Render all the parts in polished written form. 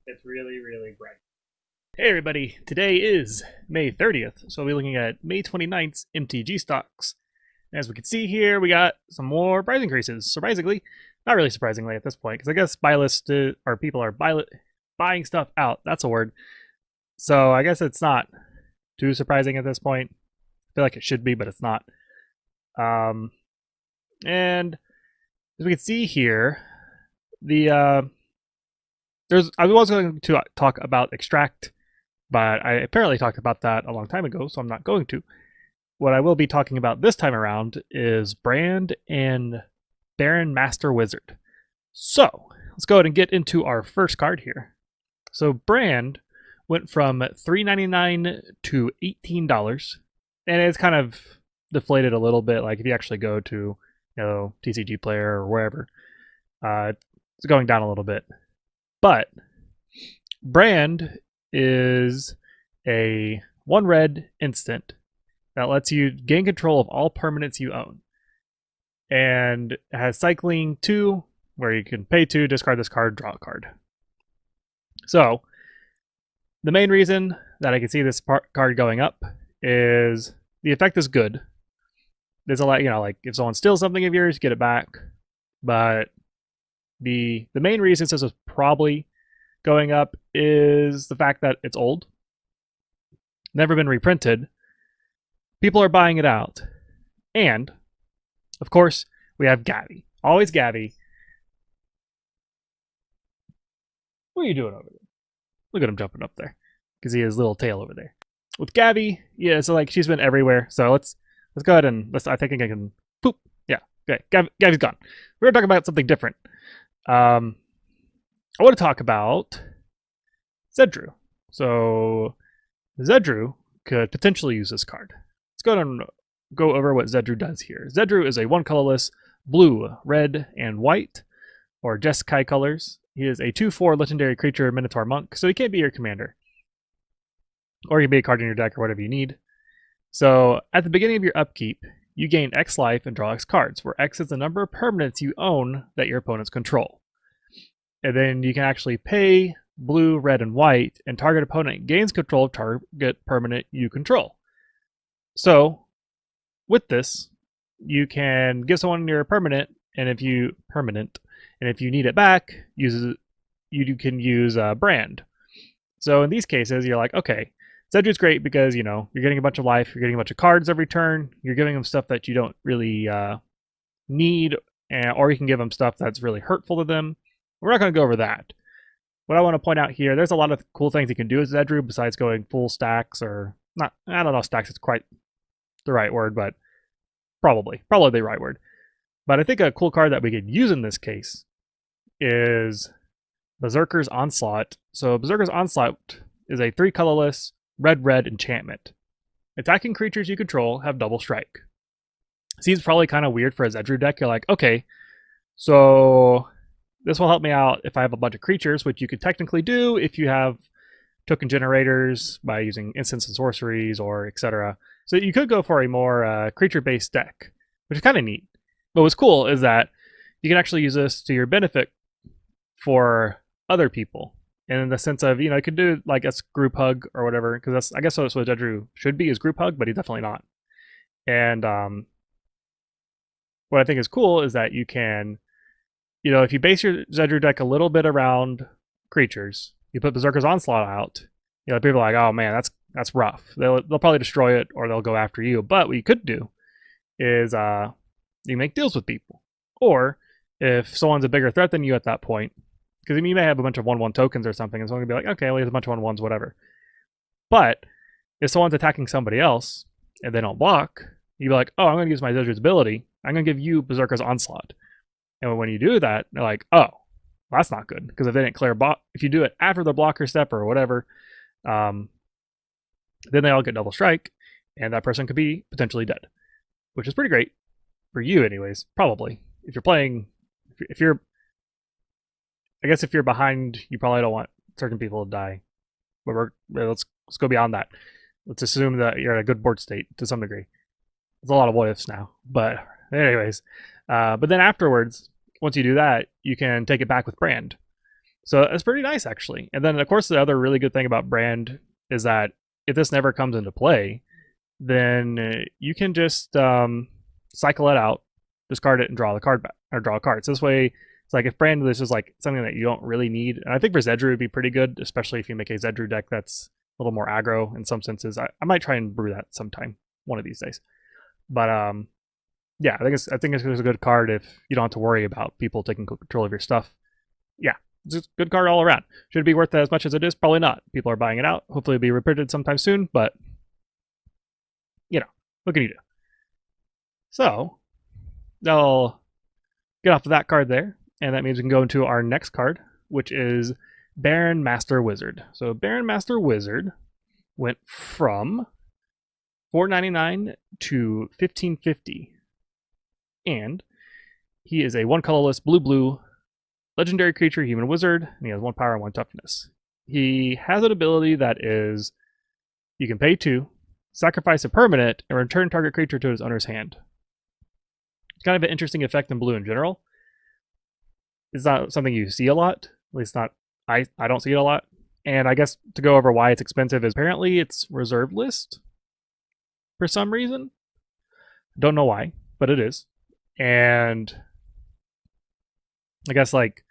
It's really, really bright. Hey everybody, today is May 30th, so we'll be looking at May 29th's MTG stocks. As we can see here, we got some more price increases. Surprisingly, not really surprisingly at this point, because I guess buy list or people are buying stuff out. That's a word. So I guess it's not too surprising at this point. I feel like it should be, but it's not. Um, and as we can see here, the I was going to talk about extract, but I apparently talked about that a long time ago, so I'm not going to. What I will be talking about this time around is Brand and Baron Master Wizard. So let's go ahead and get into our first card here. So Brand went from $3.99 to $18, and it's kind of deflated a little bit. Like if you actually go to TCG Player or wherever, it's going down a little bit. But Brand is a 1 red instant that lets you gain control of all permanents you own. And it has cycling 2, where you can pay 2, discard this card, draw a card. So, the main reason that I can see this card going up is the effect is good. There's a lot, like if someone steals something of yours, get it back. But the main reason this is probably going up is the fact that it's old, never been reprinted. People are buying it out. And, of course, we have Gavi. Always Gavi. What are you doing over there? Look at him jumping up there. Because he has his little tail over there. With Gavi, yeah, so like she's been everywhere. So let's go ahead and I think I can poop. Yeah, okay. Gavi's gone. We're gonna talk about something different. I want to talk about Zedru. So Zedru could potentially use this card. Let's go ahead and go over what Zedru does here. Zedru is a 1 colorless blue, red, and white, or Jeskai colors. He is a 2/4 legendary creature Minotaur Monk, so he can't be your commander. Or he can be a card in your deck or whatever you need. So at the beginning of your upkeep, you gain X life and draw X cards, where X is the number of permanents you own that your opponents control. And then you can actually pay blue, red, and white, and target opponent gains control of target permanent you control. So with this, you can give someone your permanent, and if you need it back, you can use Brand. So in these cases, you're like, okay, Zedru's great because you're getting a bunch of life, you're getting a bunch of cards every turn, you're giving them stuff that you don't really need, or you can give them stuff that's really hurtful to them. We're not going to go over that. What I want to point out here, there's a lot of cool things you can do with Zedru besides going full stacks, or not. I don't know if stacks is quite the right word, but probably the right word. But I think a cool card that we could use in this case is Berserker's Onslaught. So Berserker's Onslaught is a 3 colorless red enchantment. Attacking creatures you control have double strike. Seems probably kind of weird for a Zedru deck. You're like, okay, so this will help me out if I have a bunch of creatures, which you could technically do if you have token generators by using instants and sorceries or etc. So you could go for a more creature-based deck, which is kind of neat. But what's cool is that you can actually use this to your benefit for other people. And in the sense of, you could do like a group hug or whatever, because I guess that's what Zedru should be, is group hug, but he's definitely not. And what I think is cool is that you can, if you base your Zedru deck a little bit around creatures, you put Berserker's Onslaught out, people are like, oh man, that's rough. They'll probably destroy it or they'll go after you. But what you could do is you make deals with people. Or if someone's a bigger threat than you at that point, because you may have a bunch of 1/1 tokens or something, and someone can be like, okay, well, there's a bunch of 1/1s, whatever. But if someone's attacking somebody else and they don't block, you'd be like, oh, I'm going to use my Zedru's ability. I'm going to give you Berserker's Onslaught. And when you do that, they're like, oh, well, that's not good. Because if they didn't clear if you do it after the blocker step or whatever, then they all get double strike, and that person could be potentially dead, which is pretty great for you, anyways. Probably if you're playing, if you're behind, you probably don't want certain people to die. But let's go beyond that. Let's assume that you're in a good board state to some degree. There's a lot of what ifs now, but anyways. But then afterwards, once you do that, you can take it back with Brand. So it's pretty nice, actually. And then, of course, the other really good thing about Brand is that if this never comes into play, then you can just cycle it out, discard it, and draw the card back, or draw cards. This way, it's like if Brand this is like something that you don't really need. And I think for Zedru would be pretty good, especially if you make a Zedru deck that's a little more aggro in some senses. I might try and brew that sometime, one of these days. But yeah, I think it's a good card if you don't have to worry about people taking control of your stuff. Yeah, it's a good card all around. Should it be worth as much as it is? Probably not. People are buying it out. Hopefully it'll be reprinted sometime soon, but you know, what can you do? So I'll get off of that card there, and that means we can go into our next card, which is Baron Master Wizard. So Baron Master Wizard went from $4.99 to $15.50, and he is a one colorless blue legendary creature, human wizard, and he has 1 power and 1 toughness. He has an ability that is you can pay 2, sacrifice a permanent, and return target creature to its owner's hand. It's kind of an interesting effect in blue in general. It's not something you see a lot. At least not I don't see it a lot. And I guess to go over why it's expensive is apparently it's reserve list for some reason. Don't know why, but it is. And I guess like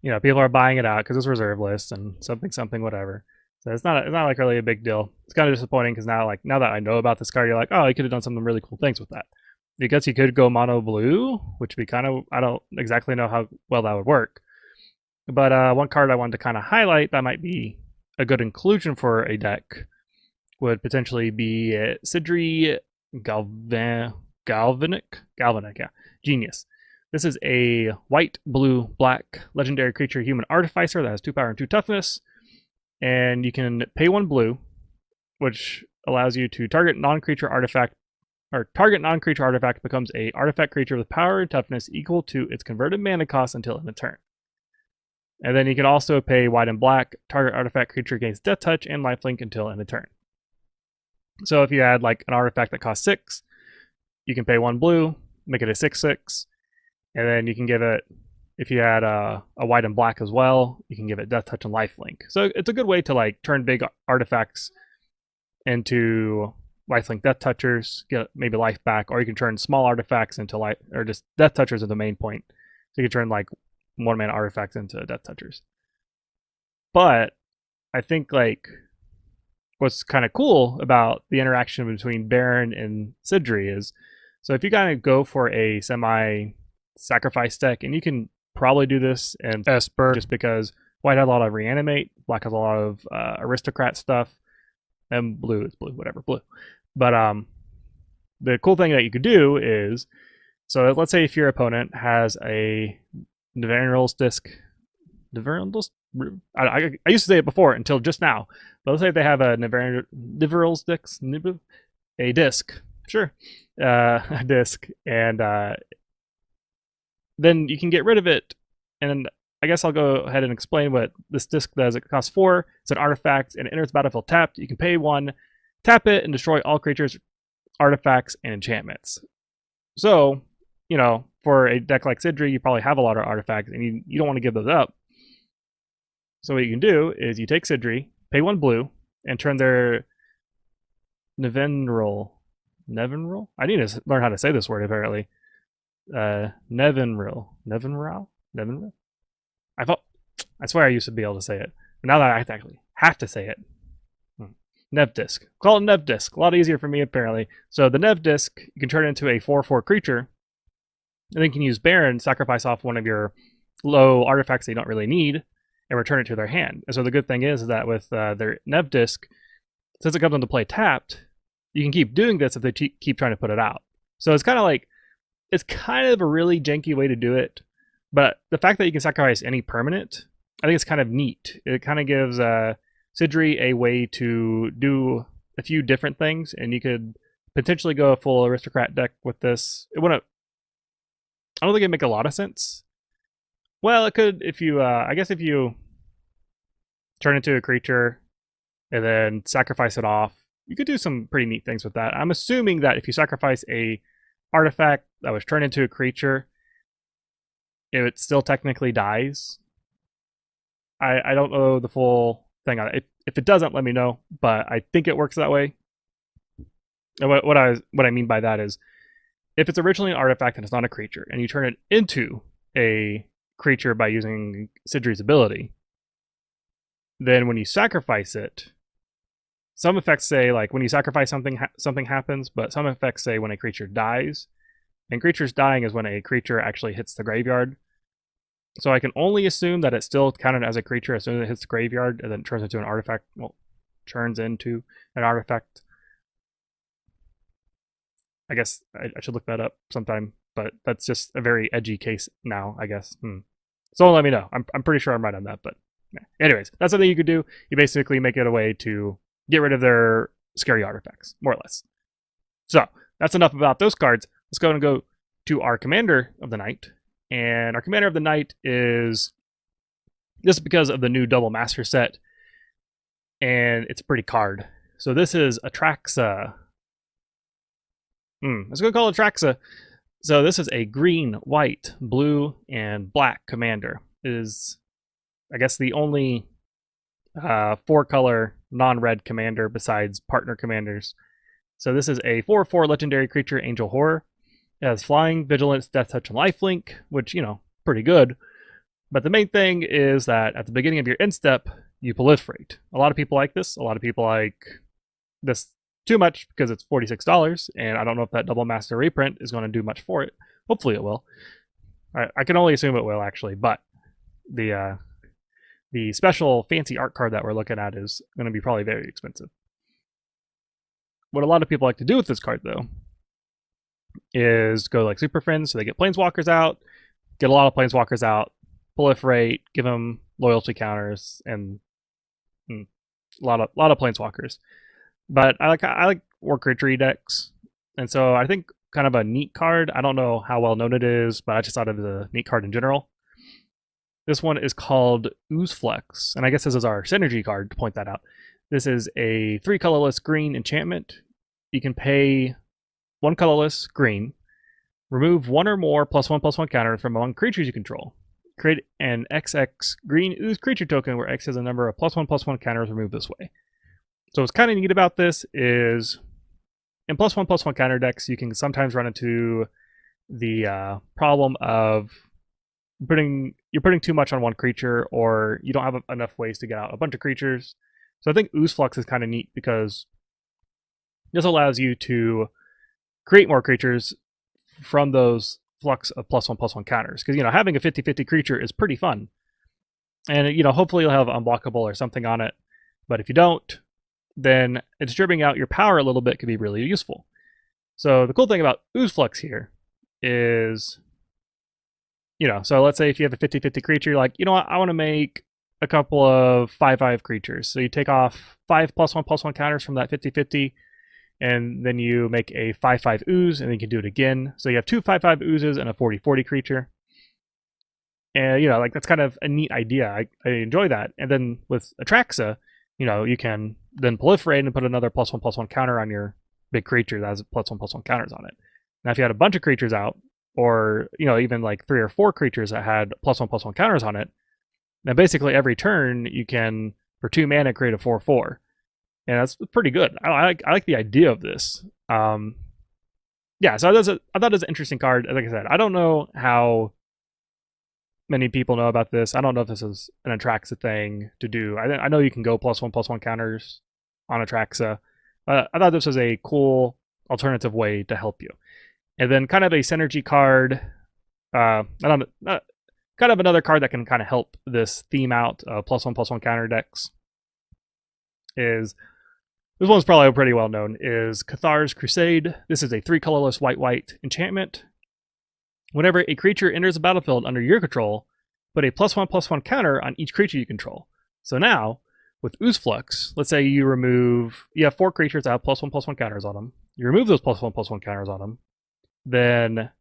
people are buying it out because it's reserve list and something whatever. So it's not like really a big deal. It's kind of disappointing because now that I know about this card, you're like, oh, you could have done some really cool things with that. I guess you could go mono blue, which would be kind of, I don't exactly know how well that would work. But one card I wanted to kind of highlight that might be a good inclusion for a deck would potentially be Sidri Galvanic, yeah, Genius. This is a white, blue, black legendary creature human artificer that has 2 power and 2 toughness. And you can pay 1 blue, which allows you to target non-creature artifact becomes a artifact creature with power and toughness equal to its converted mana cost until end of turn. And then you can also pay white and black, target artifact creature gains death touch and lifelink until end of turn. So if you had like an artifact that costs 6, you can pay 1 blue, make it a 6/6, and then you can give it, if you had a white and black as well, you can give it death touch and lifelink. So it's a good way to like turn big artifacts into lifelink death touchers, get maybe life back, or you can turn small artifacts into life, or just death touchers are the main point. So you can turn like 1-mana artifacts into death touchers. But I think like what's kind of cool about the interaction between Baron and Sidri is, so if you kind of go for a semi-sacrifice deck, and you can probably do this in Esper just because white has a lot of reanimate, black has a lot of aristocrat stuff, and blue is blue, whatever, blue. But the cool thing that you could do is, so let's say if your opponent has a Neveral's disc, I used to say it before until just now, but let's say they have a Neveral's disc, a disc, sure, a disc, and then you can get rid of it. And I guess I'll go ahead and explain what this disc does. It costs 4. It's an artifact, and it enters the battlefield tapped. You can pay 1, tap it, and destroy all creatures, artifacts, and enchantments. So, for a deck like Sidri, you probably have a lot of artifacts, and you don't want to give those up. So what you can do is you take Sidri, pay 1 blue, and turn their Nevenral. I need to learn how to say this word, apparently. Nevenral. I swear I used to be able to say it, but now that I actually have to say it. Nev Disc. Call it Nev Disc. A lot easier for me, apparently. So the Nev Disc, you can turn into a 4/4 creature, and then you can use Baron, sacrifice off one of your low artifacts that you don't really need, and return it to their hand. And so the good thing is that with their Nev Disc, since it comes into play tapped, you can keep doing this if they keep trying to put it out. So it's kind of a really janky way to do it, but the fact that you can sacrifice any permanent, I think it's kind of neat. It kind of gives Sidri a way to do a few different things, and you could potentially go a full aristocrat deck with this. I don't think it'd make a lot of sense. Well, it could if you, I guess if you turn into a creature and then sacrifice it off, you could do some pretty neat things with that. I'm assuming that if you sacrifice a artifact that was turned into a creature, it still technically dies. I don't know the full thing on it. If it doesn't, let me know. But I think it works that way. And what I mean by that is, if it's originally an artifact and it's not a creature, and you turn it into a creature by using Sidri's ability, then when you sacrifice it, some effects say like when you sacrifice something, something happens, but some effects say when a creature dies, and creatures dying is when a creature actually hits the graveyard. So I can only assume that it's still counted as a creature as soon as it hits the graveyard, and then turns into an artifact. Well, turns into an artifact. I guess I should look that up sometime, but that's just a very edgy case now, I guess. So let me know. I'm pretty sure I'm right on that, but yeah. Anyways, that's something you could do. You basically make it a way to get rid of their scary artifacts, more or less. So that's enough about those cards. Let's go and go to our Commander of the Night. And our Commander of the Night is just because of the new Double Master set, and it's a pretty card. So this is Atraxa. Let's go call it Atraxa. So this is a green, white, blue, and black commander. It is, I guess, the only 4-color non-red commander besides partner commanders. So this is a 4/4 legendary creature, Angel Horror. It has flying, vigilance, death touch, and lifelink, which, you know, pretty good. But the main thing is that at the beginning of your end step, you proliferate. A lot of people like this. A lot of people like this too much because it's $46, and I don't know if that Double Master reprint is going to do much for it. Hopefully it will. I can only assume it will, actually, but the special fancy art card that we're looking at is going to be probably very expensive. What a lot of people like to do with this card, though, is go like Super Friends, so they get Planeswalkers out, get a lot of Planeswalkers out, proliferate, give them loyalty counters, and a lot of Planeswalkers. But I like War Creature decks, and so I think kind of a neat card. I don't know how well known it is, but I just thought it was a neat card in general. This one is called Flux, and I guess this is our synergy card to point that out. This is a 3 colorless green enchantment. You can pay 1 colorless green, remove 1 or more +1/+1 counters from among creatures you control. Create an XX green ooze creature token where X has a number of +1/+1 counters removed this way. So what's kind of neat about this is in +1/+1 counter decks, you can sometimes run into the problem of you're putting too much on one creature, or you don't have enough ways to get out a bunch of creatures. So I think Ooze Flux is kind of neat because this allows you to create more creatures from those flux of +1/+1 counters. Because, you know, having a 50/50 creature is pretty fun. And, you know, hopefully you'll have unblockable or something on it. But if you don't, then distributing out your power a little bit could be really useful. So the cool thing about Ooze Flux here is, you know, so let's say if you have a 50/50 creature, you're like, you know what, I want to make a couple of 5/5 creatures. So you take off 5 +1/+1 counters from that 50/50, and then you make a 5/5 ooze, and then you can do it again. So you have 2 5/5 oozes and a 40/40 creature. And, you know, like that's kind of a neat idea. I enjoy that. And then with Atraxa, you know, you can then proliferate and put another +1/+1 counter on your big creature that has +1/+1 counters on it. Now, if you had a bunch of creatures out, or, you know, even like 3 or 4 creatures that had +1/+1 counters on it, then basically every turn you can, for 2 mana, create a 4/4. And that's pretty good. I like the idea of this. Yeah, so I thought it was an interesting card. Like I said, I don't know how many people know about this. I don't know if this is an Atraxa thing to do. I know you can go +1/+1 counters on Atraxa. I thought this was a cool alternative way to help you. And then kind of a synergy card, kind of another card that can kind of help this theme out, +1/+1 counter decks, is, this one's probably pretty well known, is Cathar's Crusade. This is a 3 colorless white enchantment. Whenever a creature enters the battlefield under your control, put a +1/+1 counter on each creature you control. So now, with Ooze Flux, let's say you have 4 creatures that have +1/+1 counters on them. You remove those +1/+1 counters on them, then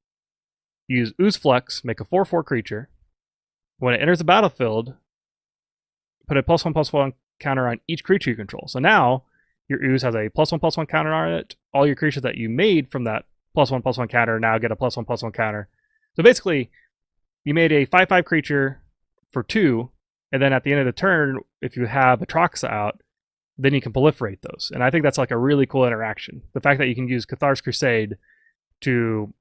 use Ooze Flux, make a 4/4 creature. When it enters the battlefield, put a +1/+1 counter on each creature you control. So now, your Ooze has a +1/+1 counter on it. All your creatures that you made from that +1/+1 counter now get a +1/+1 counter. So basically, you made a 5/5 creature for 2, And then at the end of the turn, if you have Atraxa out, then you can proliferate those. And I think that's like a really cool interaction. The fact that you can use Cathar's Crusade to,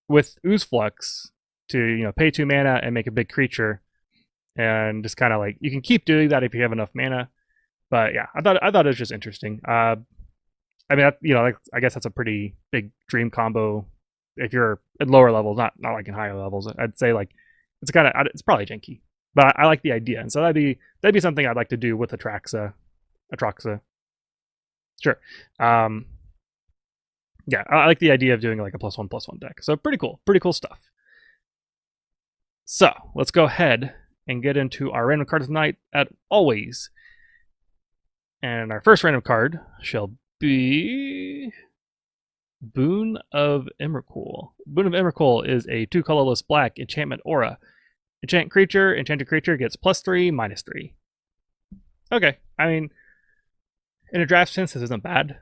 with Ooze Flux, to pay 2 mana and make a big creature, and just kind of like you can keep doing that if you have enough mana. But yeah, I thought it was just interesting. I mean, like, I guess that's a pretty big dream combo if you're in lower levels, not like in higher levels. I'd say like it's probably janky, but I like the idea, and so that'd be something I'd like to do with Atraxa. Sure. Yeah, I like the idea of doing like a +1/+1 deck. So pretty cool stuff. So let's go ahead and get into our random cards tonight, as always. And our first random card shall be Boon of Emrakul. Boon of Emrakul is a 2 colorless black enchantment aura. Enchanted creature gets +3, -3. Okay, I mean, in a draft sense, this isn't bad.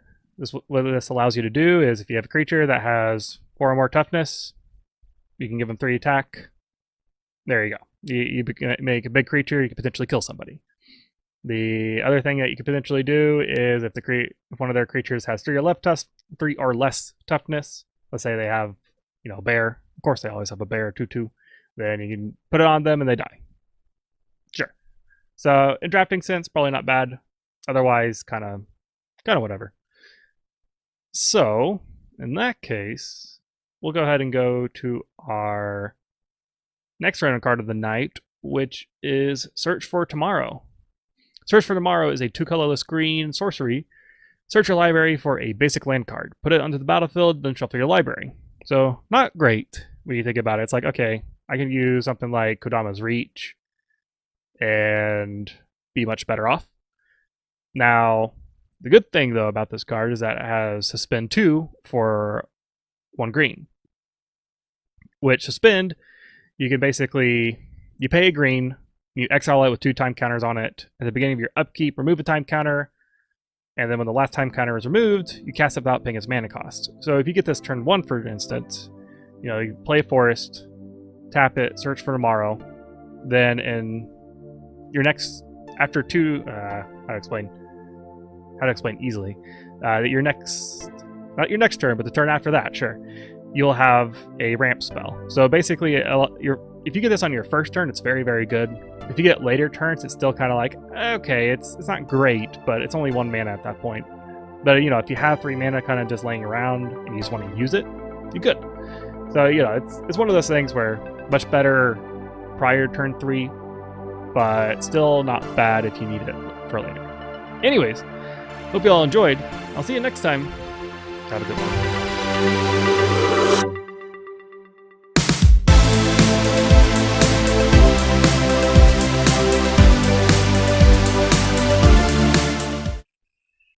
What this allows you to do is if you have a creature that has 4 or more toughness, you can give them 3 attack. There you go. You make a big creature, you can potentially kill somebody. The other thing that you could potentially do is if one of their creatures has 3 or less toughness, let's say they have a bear. Of course, they always have a bear 2/2. Then you can put it on them and they die. Sure. So in drafting sense, probably not bad. Otherwise, kind of whatever. So in that case, we'll go ahead and go to our next random card of the night, which is Search for Tomorrow. Search for Tomorrow is a 2 colorless green sorcery. Search your library for a basic land card. Put it onto the battlefield, then shuffle your library. So not great when you think about it. It's like, okay, I can use something like Kodama's Reach and be much better off. Now, the good thing though about this card is that it has Suspend 2 for 1 green. Which Suspend, you can basically, you pay a green, you exile it with 2 time counters on it. At the beginning of your upkeep, remove a time counter, and then when the last time counter is removed, you cast it without paying its mana cost. So if you get this turn 1, for instance, you play a forest, tap it, search for Tomorrow, then in your next, after 2, how to explain easily, not your next turn, but the turn after that, sure, you'll have a ramp spell. So basically, if you get this on your first turn, it's very, very good. If you get later turns, it's still kind of like, okay, it's not great, but it's only 1 mana at that point. But if you have 3 mana kind of just laying around and you just want to use it, you're good. So it's one of those things where much better prior turn 3, but still not bad if you need it for later. Anyways, hope you all enjoyed. I'll see you next time. Have a good one.